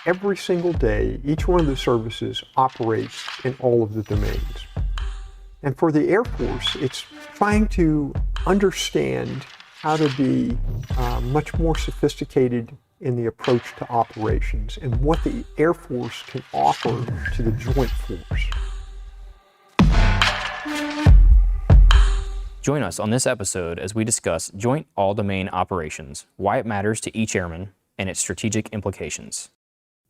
every single day, each one of the services operates in all of the domains. And for the Air Force, it's trying to understand how to be much more sophisticated in the approach to operations and what the Air Force can offer to the Joint Force. Join us on this episode as we discuss Joint All-Domain Operations, why it matters to each airman, and its strategic implications.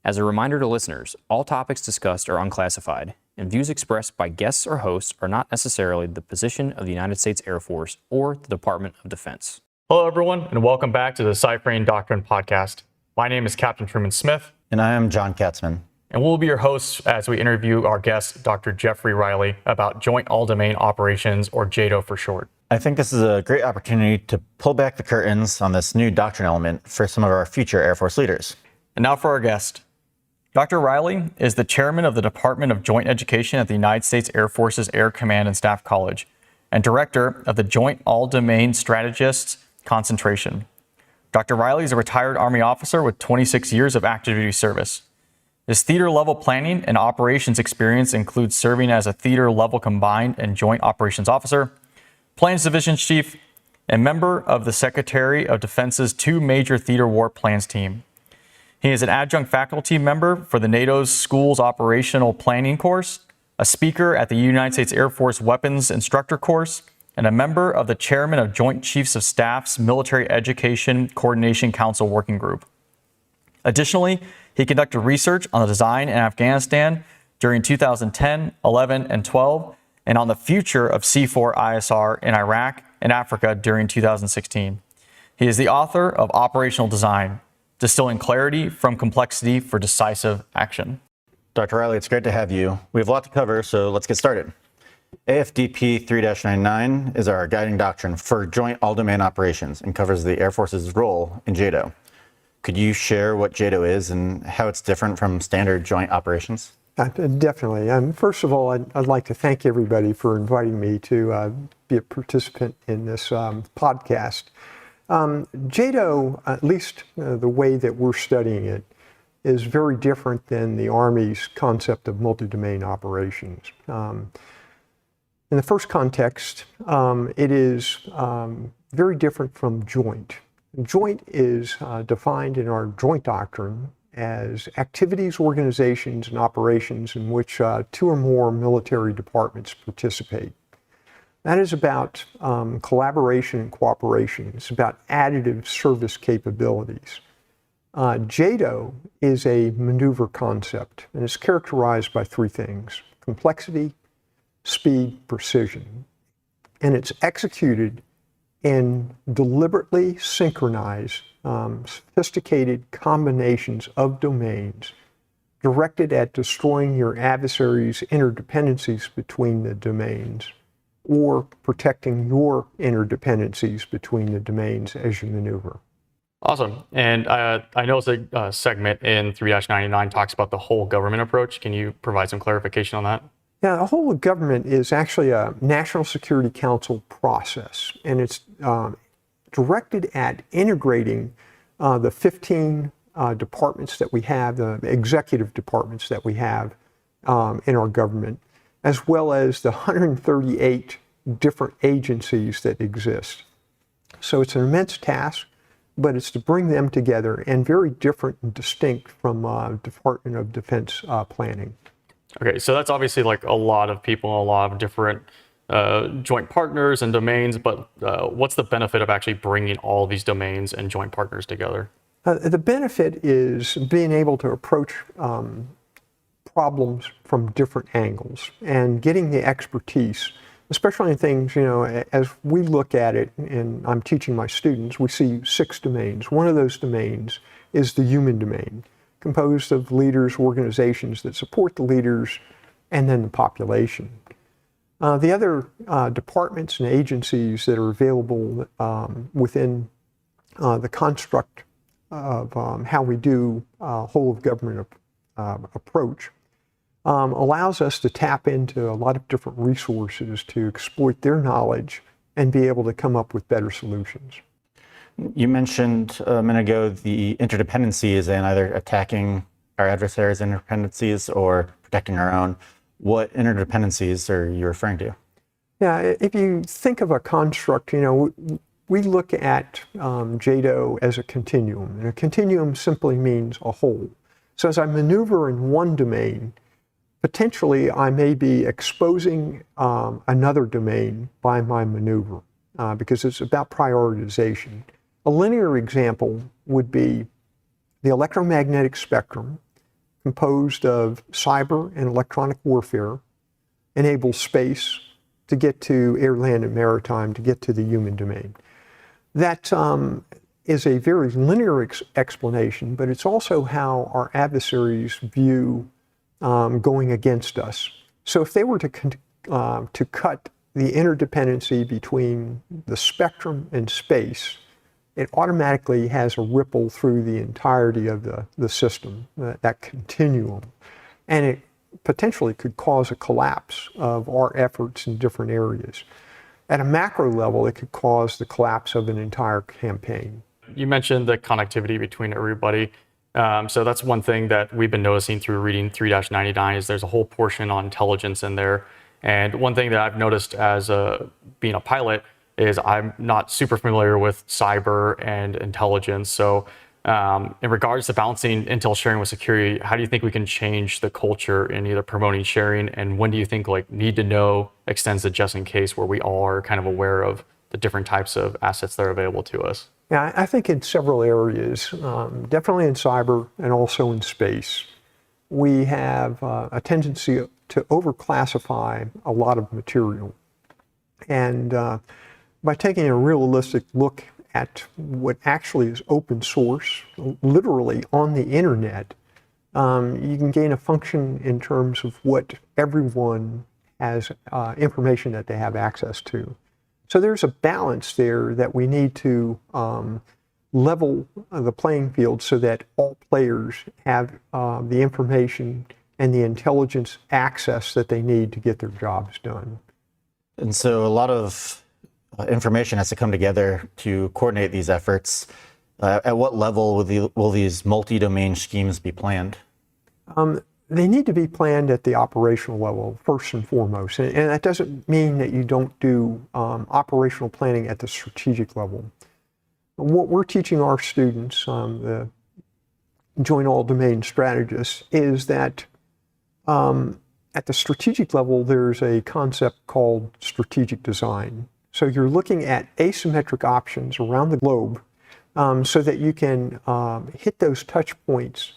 As a reminder to listeners, all topics discussed are unclassified, and views expressed by guests or hosts are not necessarily the position of the United States Air Force or the Department of Defense. Hello, everyone, and welcome back to the Deciphering Doctrine podcast. My name is Captain Truman Smith. And I am John Katzman. And we'll be your hosts as we interview our guest, Dr. Jeffrey Reilly, about Joint All-Domain Operations, or JADO for short. I think this is a great opportunity to pull back the curtains on this new doctrine element for some of our future Air Force leaders. And now for our guest. Dr. Reilly is the chairman of the Department of Joint Education at the United States Air Force's Air Command and Staff College, and director of the Joint All-Domain Strategists Concentration. Dr. Reilly is a retired Army officer with 26 years of active duty service. His theater-level planning and operations experience includes serving as a theater-level combined and joint operations officer, plans division chief, and member of the Secretary of Defense's 2 major theater war plans team. He is an adjunct faculty member for the NATO's Schools Operational Planning course, a speaker at the United States Air Force Weapons Instructor course, and a member of the chairman of Joint Chiefs of Staff's Military Education Coordination Council Working Group. Additionally, he conducted research on the design in Afghanistan during 2010, 11, and 12, and on the future of C4ISR in Iraq and Africa during 2016. He is the author of Operational Design, Distilling Clarity from Complexity for Decisive Action. Dr. Reilly, it's great to have you. We have a lot to cover, so let's get started. AFDP 3-99 is our guiding doctrine for joint all-domain operations and covers the Air Force's role in JADO. Could you share what JADO is and how it's different from standard joint operations? Definitely. First of all, I'd like to thank everybody for inviting me to be a participant in this podcast. JADO, at least the way that we're studying it, is very different than the Army's concept of multi-domain operations. In the first context, it is very different from joint. Joint is defined in our joint doctrine as activities, organizations, and operations in which 2 or more military departments participate. That is about collaboration and cooperation. It's about additive service capabilities. JADO is a maneuver concept, and it's characterized by 3 things: complexity, speed, precision. And it's executed in deliberately synchronized, sophisticated combinations of domains directed at destroying your adversary's interdependencies between the domains or protecting your interdependencies between the domains as you maneuver. Awesome. And I know a segment in 3-99 talks about the whole government approach. Can you provide some clarification on that? Yeah, the whole of government is actually a National Security Council process, and it's directed at integrating the 15 departments that we have, the executive departments that we have in our government, as well as the 138 different agencies that exist. So it's an immense task, but it's to bring them together, and very different and distinct from Department of Defense planning. Okay, so that's obviously like a lot of people, a lot of different joint partners and domains, but what's the benefit of actually bringing all these domains and joint partners together? The benefit is being able to approach problems from different angles and getting the expertise, especially in things, as we look at it, and I'm teaching my students, we see 6 domains. One of those domains is the human domain, composed of leaders, organizations that support the leaders, and then the population. The other departments and agencies that are available within the construct of how we do whole of government approach allows us to tap into a lot of different resources to exploit their knowledge and be able to come up with better solutions. You mentioned a minute ago the interdependency is in either attacking our adversaries' interdependencies or protecting our own. What interdependencies are you referring to? Yeah, if you think of a construct, we look at JADO as a continuum, and a continuum simply means a whole. So as I maneuver in one domain, potentially I may be exposing another domain by my maneuver because it's about prioritization. A linear example would be the electromagnetic spectrum, composed of cyber and electronic warfare, enables space to get to air, land, and maritime, to get to the human domain. That is a very linear explanation, but it's also how our adversaries view going against us. So if they were to cut the interdependency between the spectrum and space, it automatically has a ripple through the entirety of the system, that continuum. And it potentially could cause a collapse of our efforts in different areas. At a macro level, it could cause the collapse of an entire campaign. You mentioned the connectivity between everybody. So that's one thing that we've been noticing through reading 3-99 is there's a whole portion on intelligence in there. And one thing that I've noticed as being a pilot is I'm not super familiar with cyber and intelligence. So in regards to balancing intel sharing with security, how do you think we can change the culture in either promoting sharing, and when do you think need to know extends to just in case, where we all are kind of aware of the different types of assets that are available to us? Yeah, I think in several areas, definitely in cyber and also in space, we have a tendency to overclassify a lot of material. And by taking a realistic look at what actually is open source, literally on the internet, you can gain a function in terms of what everyone has information that they have access to. So there's a balance there that we need to level the playing field so that all players have the information and the intelligence access that they need to get their jobs done. And so a lot of information has to come together to coordinate these efforts. At what level will these multi-domain schemes be planned? They need to be planned at the operational level, first and foremost. And that doesn't mean that you don't do operational planning at the strategic level. What we're teaching our students, the Joint All-Domain Strategists, is that at the strategic level, there's a concept called strategic design. So you're looking at asymmetric options around the globe so that you can hit those touch points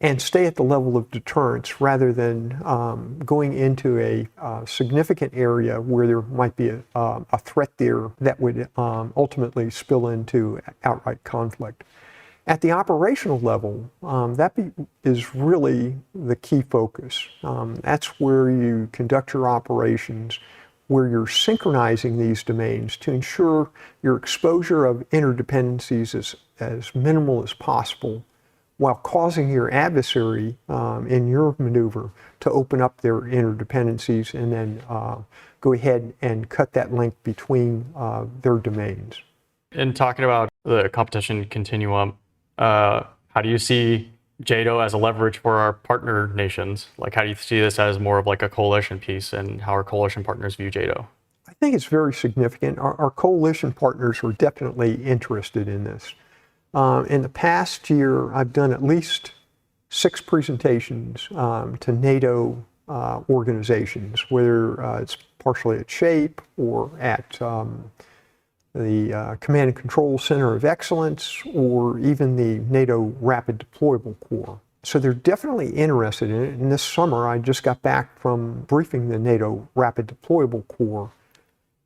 and stay at the level of deterrence rather than going into a significant area where there might be a threat there that would ultimately spill into outright conflict. At the operational level, is really the key focus. That's where you conduct your operations, where you're synchronizing these domains to ensure your exposure of interdependencies is as minimal as possible, while causing your adversary in your maneuver to open up their interdependencies and then go ahead and cut that link between their domains. In talking about the competition continuum, how do you see JADO as a leverage for our partner nations? How do you see this as more of a coalition piece, and how our coalition partners view JADO? I think it's very significant. Our coalition partners are definitely interested in this. In the past year, I've done at least 6 presentations to NATO organizations, whether it's partially at SHAPE or at the Command and Control Center of Excellence, or even the NATO Rapid Deployable Corps. So they're definitely interested in it. And this summer, I just got back from briefing the NATO Rapid Deployable Corps.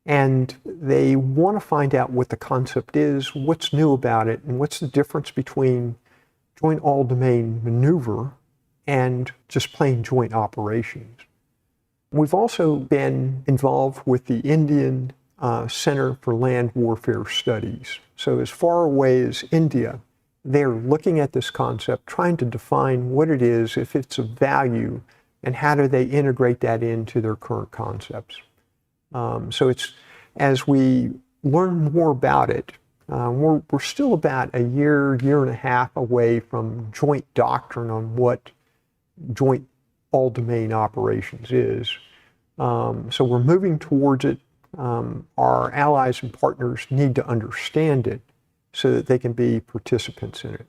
And they want to find out what the concept is, what's new about it, and what's the difference between joint all-domain maneuver and just plain joint operations. We've also been involved with the Indian Center for Land Warfare Studies. So as far away as India, they're looking at this concept, trying to define what it is, if it's of value, and how do they integrate that into their current concepts. So it's, as we learn more about it, We're still about a year and a half away from joint doctrine on what joint all-domain operations is. So we're moving towards it. Our allies and partners need to understand it so that they can be participants in it.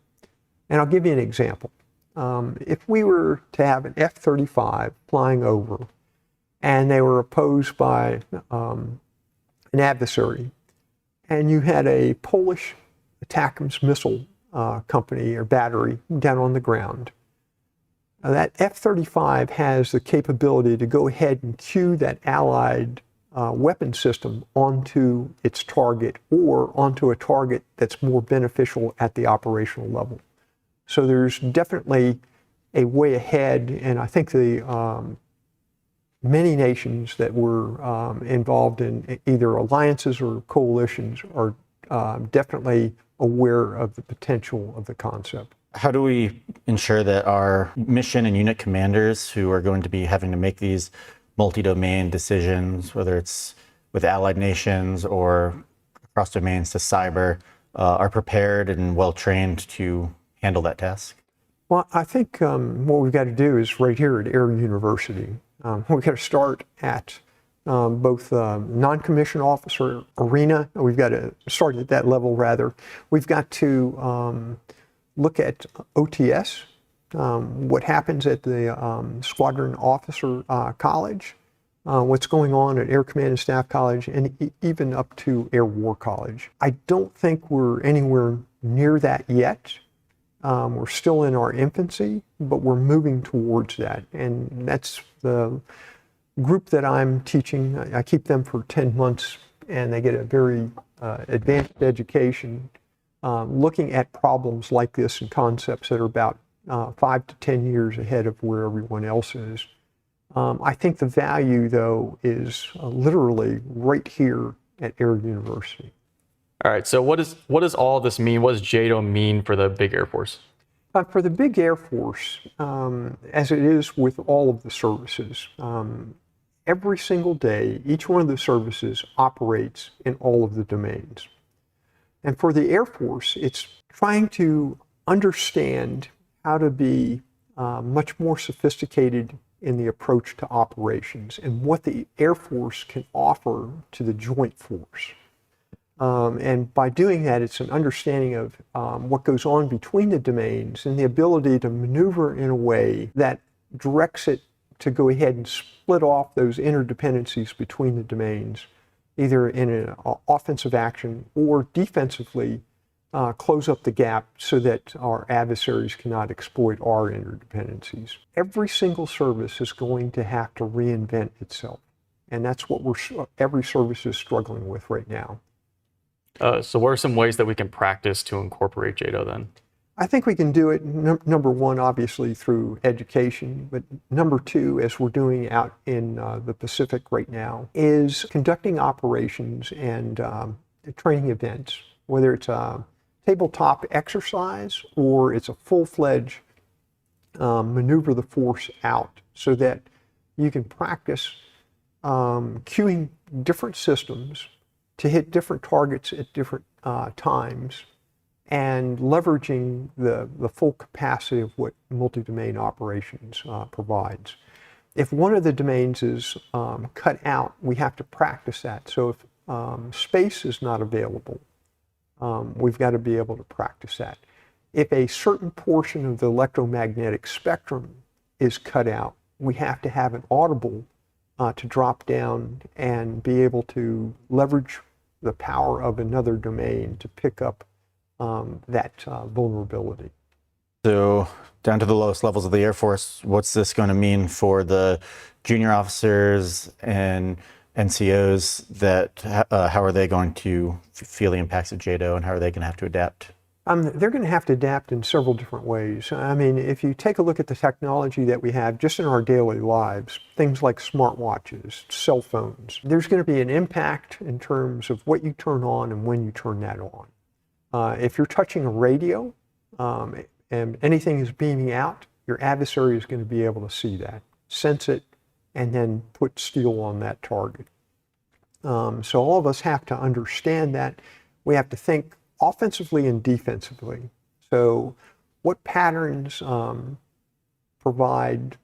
And I'll give you an example. If we were to have an F-35 flying over and they were opposed by an adversary, and you had a Polish ATACMS missile company or battery down on the ground, that F-35 has the capability to go ahead and cue that Allied weapon system onto its target or onto a target that's more beneficial at the operational level. So there's definitely a way ahead, and I think the many nations that were involved in either alliances or coalitions are definitely aware of the potential of the concept. How do we ensure that our mission and unit commanders who are going to be having to make these multi-domain decisions, whether it's with allied nations or across domains to cyber, are prepared and well-trained to handle that task? Well, I think what we've got to do is right here at Air University. We've got to start at both non-commissioned officer arena. We've got to start at that level, rather. We've got to look at OTS, what happens at the Squadron Officer College, what's going on at Air Command and Staff College, and even up to Air War College. I don't think we're anywhere near that yet. We're still in our infancy, but we're moving towards that. And that's the group that I'm teaching. I keep them for 10 months, and they get a very advanced education looking at problems like this and concepts that are about 5 to 10 years ahead of where everyone else is. I think the value, though, is literally right here at Air University. All right, so what does all this mean? What does JADO mean for the big Air Force? For the big Air Force, as it is with all of the services, every single day, each one of the services operates in all of the domains. And for the Air Force, it's trying to understand how to be much more sophisticated in the approach to operations and what the Air Force can offer to the Joint Force. And by doing that, it's an understanding of what goes on between the domains and the ability to maneuver in a way that directs it to go ahead and split off those interdependencies between the domains, either in an offensive action or defensively close up the gap so that our adversaries cannot exploit our interdependencies. Every single service is going to have to reinvent itself. And that's what every service is struggling with right now. So what are some ways that we can practice to incorporate JADO then? I think we can do it, number one, obviously through education, but number two, as we're doing out in the Pacific right now, is conducting operations and training events, whether it's a tabletop exercise or it's a full-fledged maneuver the force out so that you can practice cueing different systems to hit different targets at different times and leveraging the full capacity of what multi-domain operations provides. If one of the domains is cut out, we have to practice that. So if space is not available, we've got to be able to practice that. If a certain portion of the electromagnetic spectrum is cut out, we have to have an audible to drop down and be able to leverage the power of another domain to pick up that vulnerability. So down to the lowest levels of the Air Force, what's this going to mean for the junior officers and NCOs that how are they going to feel the impacts of JADO and how are they going to have to adapt? They're going to have to adapt in several different ways. I mean, if you take a look at the technology that we have just in our daily lives, things like smartwatches, cell phones, there's going to be an impact in terms of what you turn on and when you turn that on. If you're touching a radio and anything is beaming out, your adversary is going to be able to see that, sense it, and then put steel on that target. So all of us have to understand that. We have to think offensively and defensively. So what patterns provide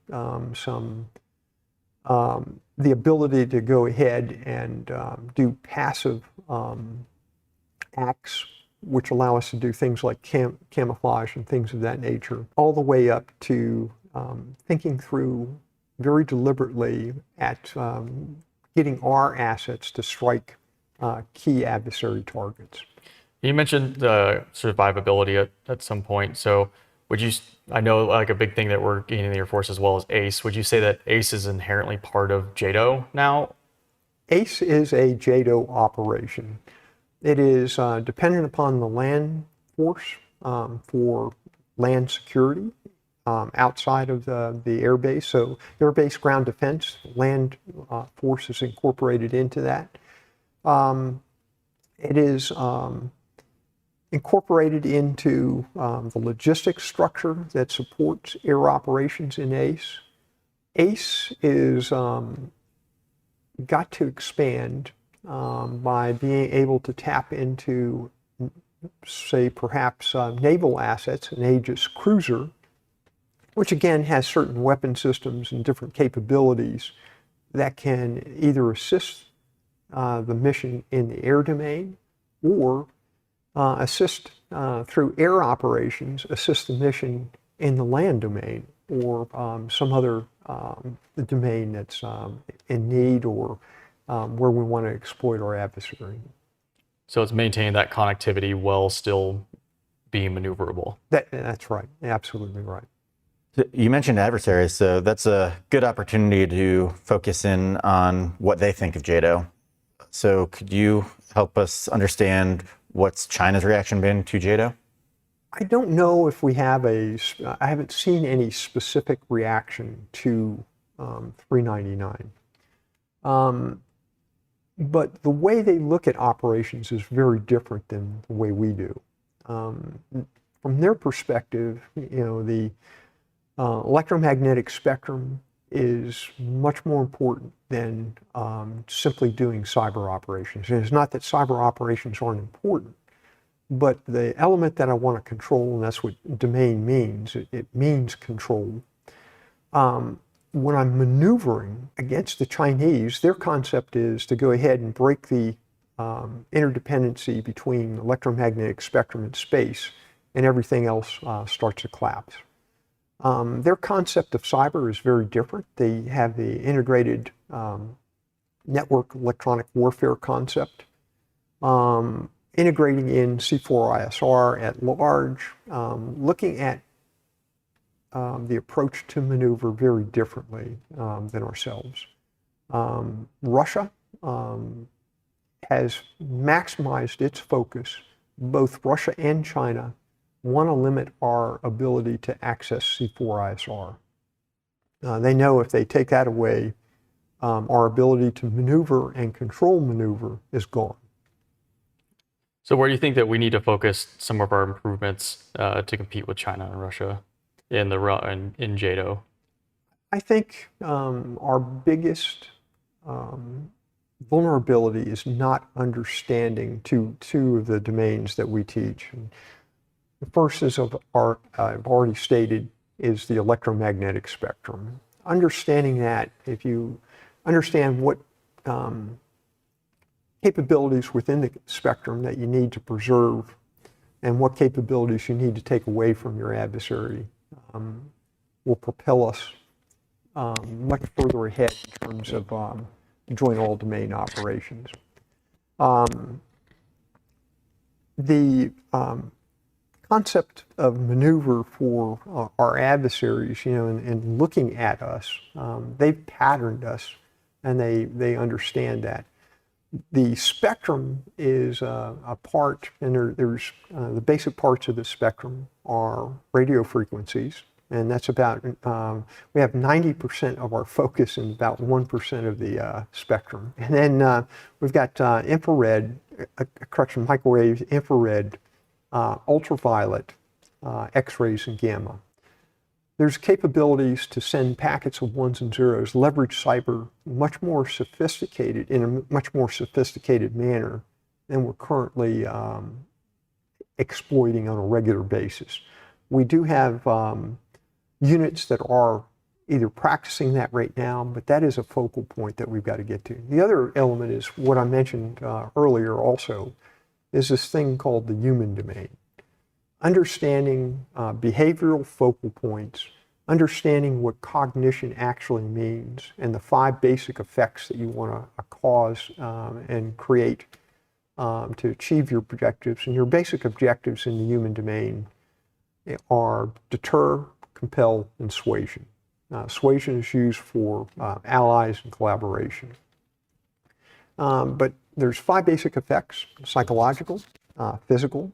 the ability to go ahead and do passive acts, which allow us to do things like camouflage and things of that nature, all the way up to thinking through very deliberately at getting our assets to strike key adversary targets. You mentioned survivability at some point. So would you, I know like a big thing that we're gaining in the Air Force as well as ACE. Would you say that ACE is inherently part of JADO now? ACE is a JADO operation. It is dependent upon the land force for land security outside of the air base. So air base ground defense, land force is incorporated into that. It is incorporated into the logistics structure that supports air operations in ACE. ACE is got to expand by being able to tap into, say, perhaps naval assets, an Aegis cruiser, which again has certain weapon systems and different capabilities that can either assist the mission in the air domain or assist through air operations, assist the mission in the land domain or some other domain that's in need or where we want to exploit our adversary. So it's maintaining that connectivity while still being maneuverable. That's right, absolutely right. You mentioned adversaries, so that's a good opportunity to focus in on what they think of JADO. So could you help us understand what's China's reaction been to JADO? I don't know if we have I haven't seen any specific reaction to 399. But the way they look at operations is very different than the way we do. From their perspective, the electromagnetic spectrum is much more important than simply doing cyber operations. And it's not that cyber operations aren't important, but the element that I want to control, and that's what domain means, it means control. When I'm maneuvering against the Chinese, their concept is to go ahead and break the interdependency between electromagnetic spectrum and space, and everything else starts to collapse. Their concept of cyber is very different. They have the integrated network electronic warfare concept, integrating in C4ISR at large, looking at the approach to maneuver very differently than ourselves. Russia has maximized its focus. Both Russia and China want to limit our ability to access C4ISR. They know if they take that away, our ability to maneuver and control maneuver is gone. So where do you think that we need to focus some of our improvements to compete with China and Russia in JADO? I think our biggest vulnerability is not understanding two of the domains that we teach. The first is I've already stated, is the electromagnetic spectrum. Understanding that, if you understand what capabilities within the spectrum that you need to preserve and what capabilities you need to take away from your adversary, will propel us much further ahead in terms of joint all-domain operations. The concept of maneuver for our adversaries, and looking at us, they've patterned us, and they understand that. The spectrum is a part, and there's the basic parts of the spectrum are radio frequencies, and that's about, we have 90% of our focus in about 1% of the spectrum. And then we've got microwave, infrared, ultraviolet, X-rays, and gamma. There's capabilities to send packets of ones and zeros, leverage cyber much more sophisticated, in a much more sophisticated manner than we're currently exploiting on a regular basis. We do have units that are either practicing that right now, but that is a focal point that we've got to get to. The other element is what I mentioned earlier also, is this thing called the human domain. Understanding behavioral focal points, understanding what cognition actually means, and the 5 basic effects that you want to cause and create to achieve your objectives. And your basic objectives in the human domain are deter, compel, and suasion. Suasion is used for allies and collaboration. But there's 5 basic effects: psychological, physical,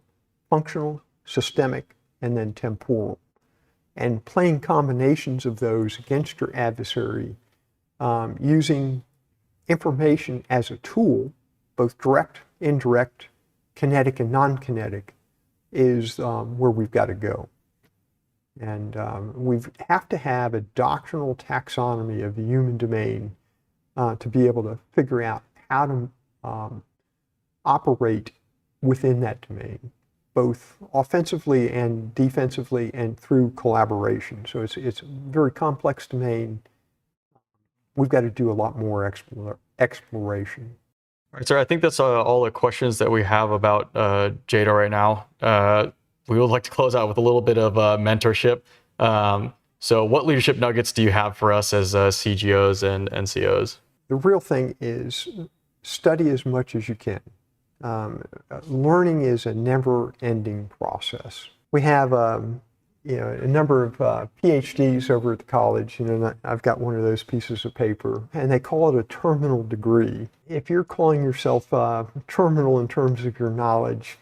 functional, systemic, and then temporal. And playing combinations of those against your adversary using information as a tool, both direct, indirect, kinetic, and non-kinetic, is where we've got to go. And we have to have a doctrinal taxonomy of the human domain to be able to figure out how to operate within that domain, both offensively and defensively and through collaboration. So it's a very complex domain. We've got to do a lot more exploration. All right, sir, I think that's all the questions that we have about JADO right now. We would like to close out with a little bit of mentorship. So what leadership nuggets do you have for us as CGOs and NCOs? The real thing is study as much as you can. Learning is a never-ending process. We have a number of PhDs over at the college. I've got one of those pieces of paper, and they call it a terminal degree. If you're calling yourself terminal in terms of your knowledge,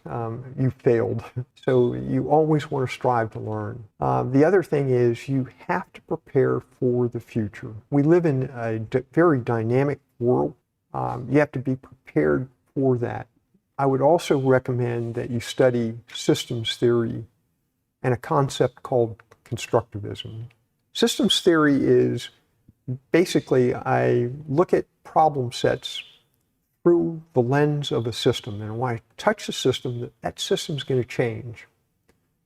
you failed. So you always want to strive to learn. The other thing is you have to prepare for the future. We live in a very dynamic world. You have to be prepared for that. I would also recommend that you study systems theory and a concept called constructivism. Systems theory is basically, I look at problem sets through the lens of a system, and when I touch a system, that system's going to change.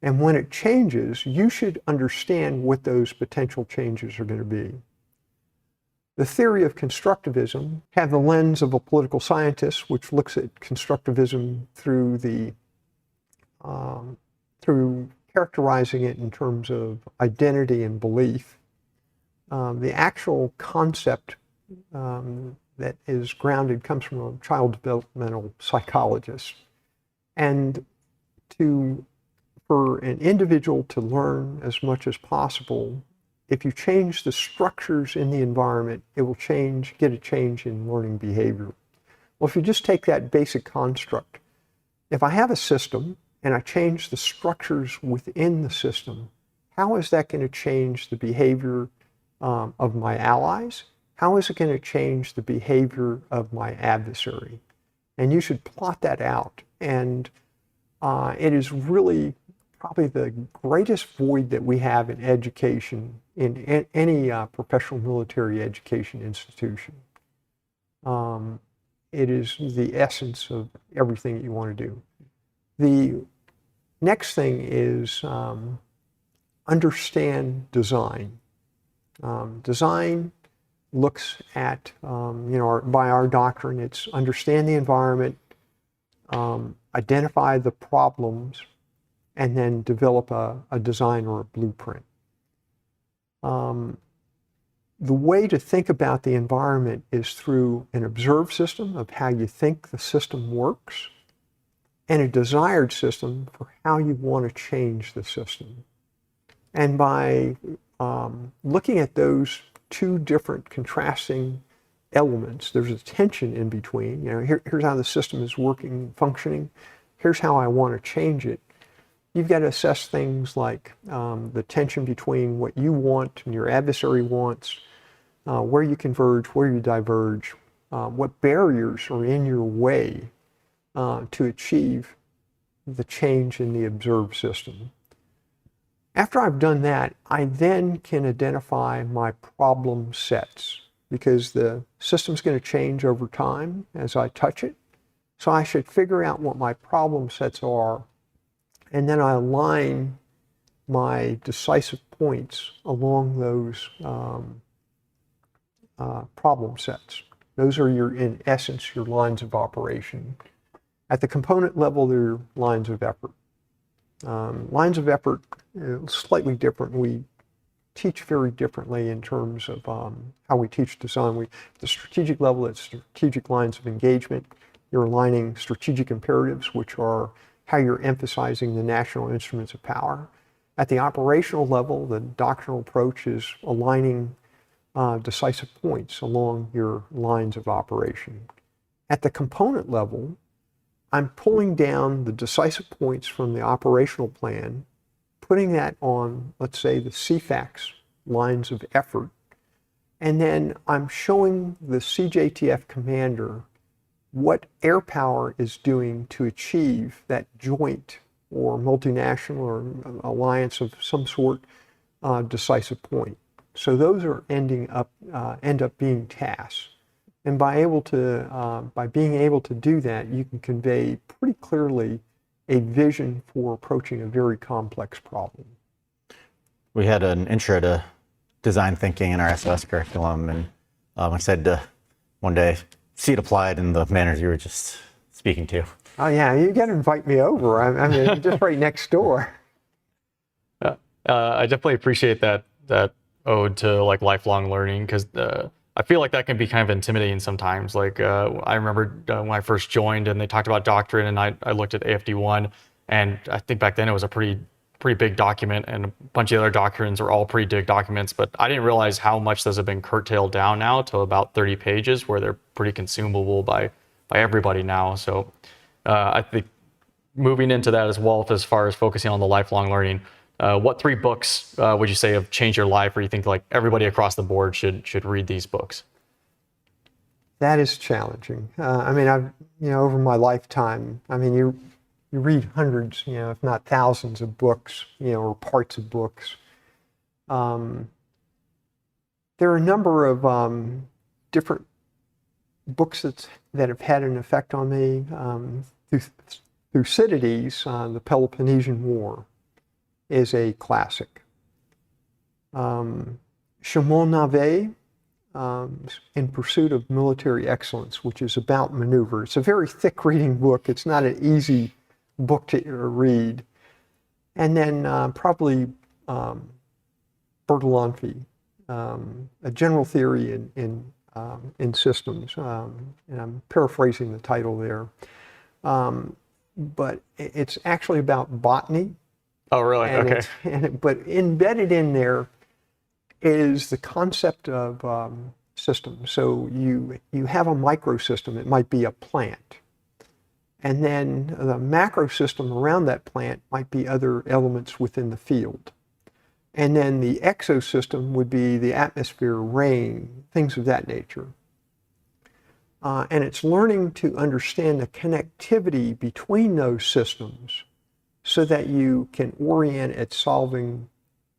And when it changes, you should understand what those potential changes are going to be. The theory of constructivism have the lens of a political scientist, which looks at constructivism through through characterizing it in terms of identity and belief. The actual concept that is grounded comes from a child developmental psychologist. And for an individual to learn as much as possible, if you change the structures in the environment, it will get a change in learning behavior. Well, if you just take that basic construct, if I have a system and I change the structures within the system, how is that going to change the behavior of my allies? How is it going to change the behavior of my adversary? And you should plot that out. And it is really probably the greatest void that we have in education, in any professional military education institution. It is the essence of everything that you want to do. The next thing is understand design. Design looks at, by our doctrine, it's understand the environment, identify the problems, and then develop a design or a blueprint. The way to think about the environment is through an observed system of how you think the system works, and a desired system for how you want to change the system. And by looking at those 2 different contrasting elements, there's a tension in between. Here's how the system is working, functioning. Here's how I want to change it. You've got to assess things like the tension between what you want and your adversary wants, where you converge, where you diverge, what barriers are in your way to achieve the change in the observed system. After I've done that, I then can identify my problem sets, because the system's going to change over time as I touch it. So I should figure out what my problem sets are and then I align my decisive points along those problem sets. Those are in essence, your lines of operation. At the component level, they're lines of effort. Lines of effort, slightly different. We teach very differently in terms of how we teach design. At the strategic level, it's strategic lines of engagement. You're aligning strategic imperatives, which are how you're emphasizing the national instruments of power. At the operational level, the doctrinal approach is aligning decisive points along your lines of operation. At the component level, I'm pulling down the decisive points from the operational plan, putting that on, let's say, the CFAX lines of effort, and then I'm showing the CJTF commander what air power is doing to achieve that joint or multinational or alliance of some sort decisive point. So those are end up being tasks. And by being able to do that, you can convey pretty clearly a vision for approaching a very complex problem. We had an intro to design thinking in our SOS curriculum, and I said one day, see it applied in the manners you were just speaking to. Oh yeah, you got to invite me over. I mean, just right next door. I definitely appreciate that ode to like lifelong learning, because I feel like that can be kind of intimidating sometimes. Like I remember when I first joined and they talked about Doctrine, and I looked at AFD1, and I think back then it was a pretty big document, and a bunch of the other doctrines are all pretty big documents, but I didn't realize how much those have been curtailed down now to about 30 pages, where they're pretty consumable by everybody now. So I think moving into that as well, as far as focusing on the lifelong learning, what 3 books would you say have changed your life, or you think like everybody across the board should read these books? That is challenging. I mean, I've over my lifetime, I mean, you read hundreds, if not thousands of books, or parts of books. There are a number of different books that have had an effect on me. Thucydides, the Peloponnesian War, is a classic. Shimon Navet, In Pursuit of Military Excellence, which is about maneuver. It's a very thick reading book. It's not an easy book to read. And then probably Bertalanffy, A General Theory in Systems. And I'm paraphrasing the title there. But it's actually about botany. Oh, really? Okay. But embedded in there is the concept of systems. So you have a microsystem. It might be a plant. And then the macro system around that plant might be other elements within the field. And then the exosystem would be the atmosphere, rain, things of that nature. And it's learning to understand the connectivity between those systems so that you can orient at solving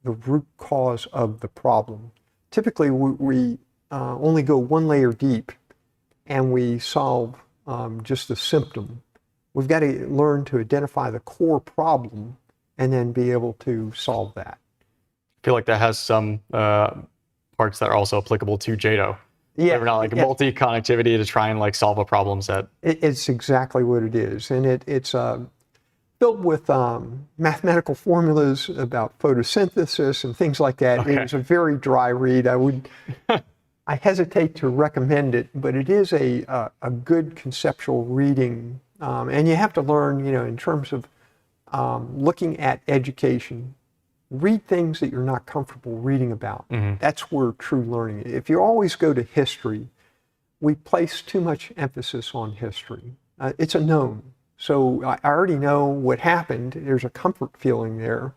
the root cause of the problem. Typically, we only go one layer deep and we solve just the symptom. We've got to learn to identify the core problem and then be able to solve that. I feel like that has some parts that are also applicable to JADO. Yeah, They're not like multi-connectivity to try and like solve a problem set. It's exactly what it is. And it's built with mathematical formulas about photosynthesis and things like that. Okay. It was a very dry read. I hesitate to recommend it, but it is a good conceptual reading. And you have to learn, in terms of looking at education, read things that you're not comfortable reading about. Mm-hmm. That's where true learning is. If you always go to history, we place too much emphasis on history. It's a known. So I already know what happened. There's a comfort feeling there.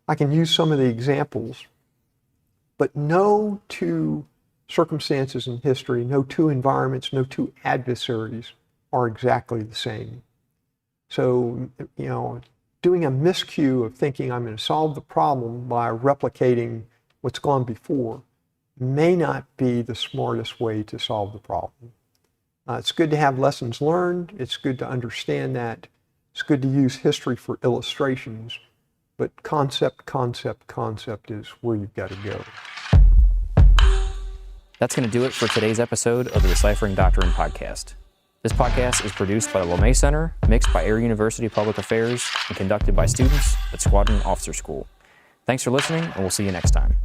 I can use some of the examples, but no two circumstances in history, no two environments, no two adversaries are exactly the same. So, doing a miscue of thinking I'm going to solve the problem by replicating what's gone before may not be the smartest way to solve the problem. It's good to have lessons learned. It's good to understand that It's good to use history for illustrations, but concept is where you've got to go. That's going to do it for today's episode of the Deciphering Doctrine podcast. This podcast is produced by the LeMay Center, mixed by Air University Public Affairs, and conducted by students at Squadron Officer School. Thanks for listening, and we'll see you next time.